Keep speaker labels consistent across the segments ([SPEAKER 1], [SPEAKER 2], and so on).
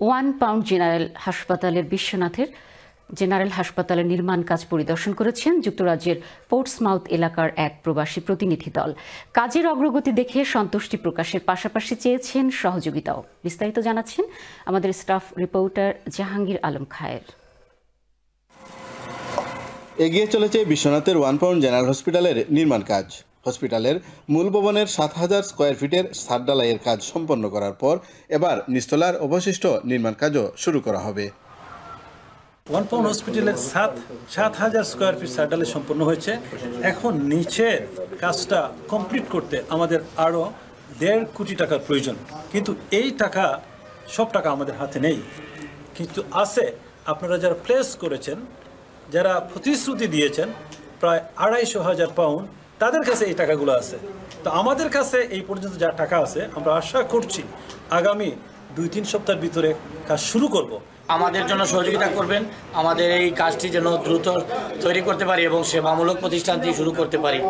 [SPEAKER 1] One pound general হাসপাতালের বিশ্বনাথের general হাসপাতালের নির্মাণ কাজ পরিদর্শন করেছেন যুক্তরাজ্যের পোর্টসমাউথ এলাকার এক প্রবাসী প্রতিনিধি দল। কাজের অগ্রগতি দেখে সন্তুষ্টি প্রকাশের পাশাপাশি চেয়েছেন সহযোগিতাও। বিস্তারিত জানাচ্ছেন আমাদের স্টাফ রিপোর্টার জাহাঙ্গীর আলম খায়ের।
[SPEAKER 2] এগিয়ে চলেছে বিশ্বনাথের ওয়ান পাউন্ড জেনারেল হসপিটালের নির্মাণ কাজ। হসপিটালের মূল ভবনের ৭,০০০ স্কয়ার ফিটের ছাদ ঢালাইয়ের কাজ সম্পন্ন করার পর এবার নিচতলার অবশিষ্ট নির্মাণ কাজও শুরু করা হবে।
[SPEAKER 3] ওয়ান পাউন্ড হসপিটালের ৭,০০০ স্কয়ার ফিট ছাদ ঢালাই সম্পন্ন হয়েছে। এখন নিচের কাজটা কমপ্লিট করতে আমাদের আরও ১.৫ কোটি টাকার প্রয়োজন, কিন্তু এই টাকা সব টাকা আমাদের হাতে নেই, কিন্তু আছে আপনারা যারা প্লেস করেছেন, যারা প্রতিশ্রুতি দিয়েছেন প্রায় ২৫০,০০০ পাউন্ড, তাদের কাছে এই টাকাগুলো আছে। তো আমাদের কাছে এই পর্যন্ত যা টাকা আছে, আমরা আশা করছি আগামী ২-৩ সপ্তাহের ভিতরে কাজ শুরু করব।
[SPEAKER 4] আমাদের জন্য সহযোগিতা করবেন, আমাদের এই কাজটি যেন দ্রুত তৈরি করতে পারি এবং সেবামূলক প্রতিষ্ঠানটি শুরু করতে পারি।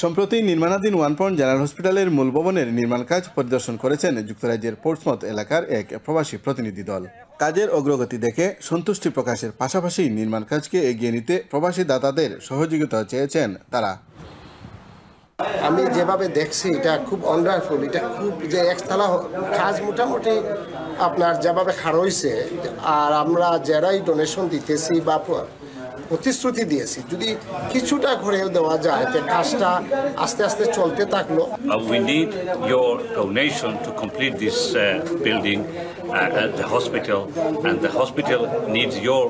[SPEAKER 2] সম্প্রতি নির্মাণাধীন ওয়ান পাউন্ড জেনারেল হসপিটালের মূল ভবনের নির্মাণ কাজ পরিদর্শন করেছেন যুক্তরাজ্যের পোর্টসমাউথ এলাকার এক প্রবাসী প্রতিনিধি দল। কাজের অগ্রগতি দেখে সন্তুষ্টি প্রকাশের পাশাপাশি নির্মাণ কাজকে এগিয়ে নিতে প্রবাসী দাতাদের সহযোগিতা চেয়েছেন তারা।
[SPEAKER 5] আমি যেভাবে দেখছি এটা খুব ওয়ান্ডারফুল, এটা খুব যে একতলা কাজ মোটামুটি আপনার যেভাবে খাড়া হয়েছে, আর আমরা যারাই ডোনেশন দিতেছি বা প্রতিশ্রুতি দিয়েছি, যদি কিছুটা ঘুরেও দেওয়া যায় তো কাজটা আস্তে আস্তে চলতে থাকলো।
[SPEAKER 6] We need your donation to complete this building at the hospital, and the hospital needs your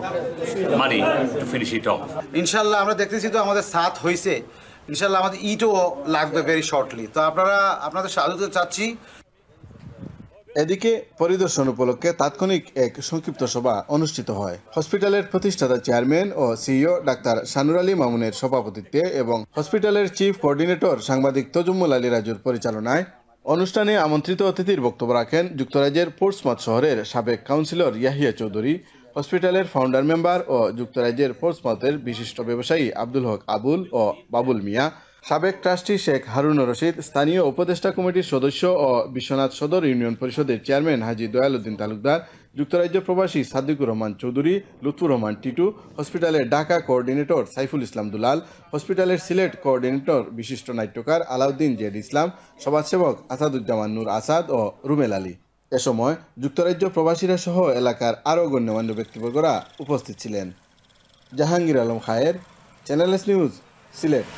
[SPEAKER 6] money to finish it off.
[SPEAKER 7] ইনশাল্লাহ আমরা দেখতেছি তো আমাদের সাথ হয়েছে, ইনশাল্লাহ আমাদের ইটও লাগবে ভেরি শর্টলি। তো আপনাদের সাহায্য চাচ্ছি।
[SPEAKER 2] এদিকে পরিদর্শন উপলক্ষে তাৎক্ষণিক এক সংক্ষিপ্ত সভা অনুষ্ঠিত হয় হসপিটালের প্রতিষ্ঠাতা চেয়ারম্যান ও সিইও ডাক্তার শানুর আলী মামুনের সভাপতিত্বে এবং হসপিটালের চিফ কোঅর্ডিনেটর সাংবাদিক তজুম্মল আলী রাজুর পরিচালনায়। অনুষ্ঠানে আমন্ত্রিত অতিথির বক্তব্য রাখেন যুক্তরাজ্যের পোর্টসমাউথ শহরের সাবেক কাউন্সিলর ইয়াহিয়া চৌধুরী, হসপিটালের ফাউন্ডার মেম্বার ও যুক্তরাজ্যের পোর্টসমাউথের বিশিষ্ট ব্যবসায়ী আব্দুল হক আবুল ও বাবুল মিয়া, সাবেক ট্রাস্টি শেখ হারুনুর রশিদ, স্থানীয় উপদেষ্টা কমিটির সদস্য ও বিশ্বনাথ সদর ইউনিয়ন পরিষদের চেয়ারম্যান হাজী দয়াল উদ্দিন তালুকদার, যুক্তরাজ্য প্রবাসী সাদিকুর রহমান চৌধুরী, লুৎফুর রহমান টিটু, হসপিটালের ঢাকা কোঅর্ডিনেটর সাইফুল ইসলাম দুলাল, হসপিটালের সিলেট কোঅর্ডিনেটর বিশিষ্ট নাট্যকার আলাউদ্দিন জেড ইসলাম, সমাজসেবক আসাদুজ্জামান নূর আসাদ ও রুমেল আলী। এ সময় যুক্তরাজ্য প্রবাসীরা সহ এলাকার আরও গণ্যমান্য ব্যক্তিবর্গরা উপস্থিত ছিলেন। জাহাঙ্গীর আলম খায়ের, চ্যানেল এস নিউজ, সিলেট।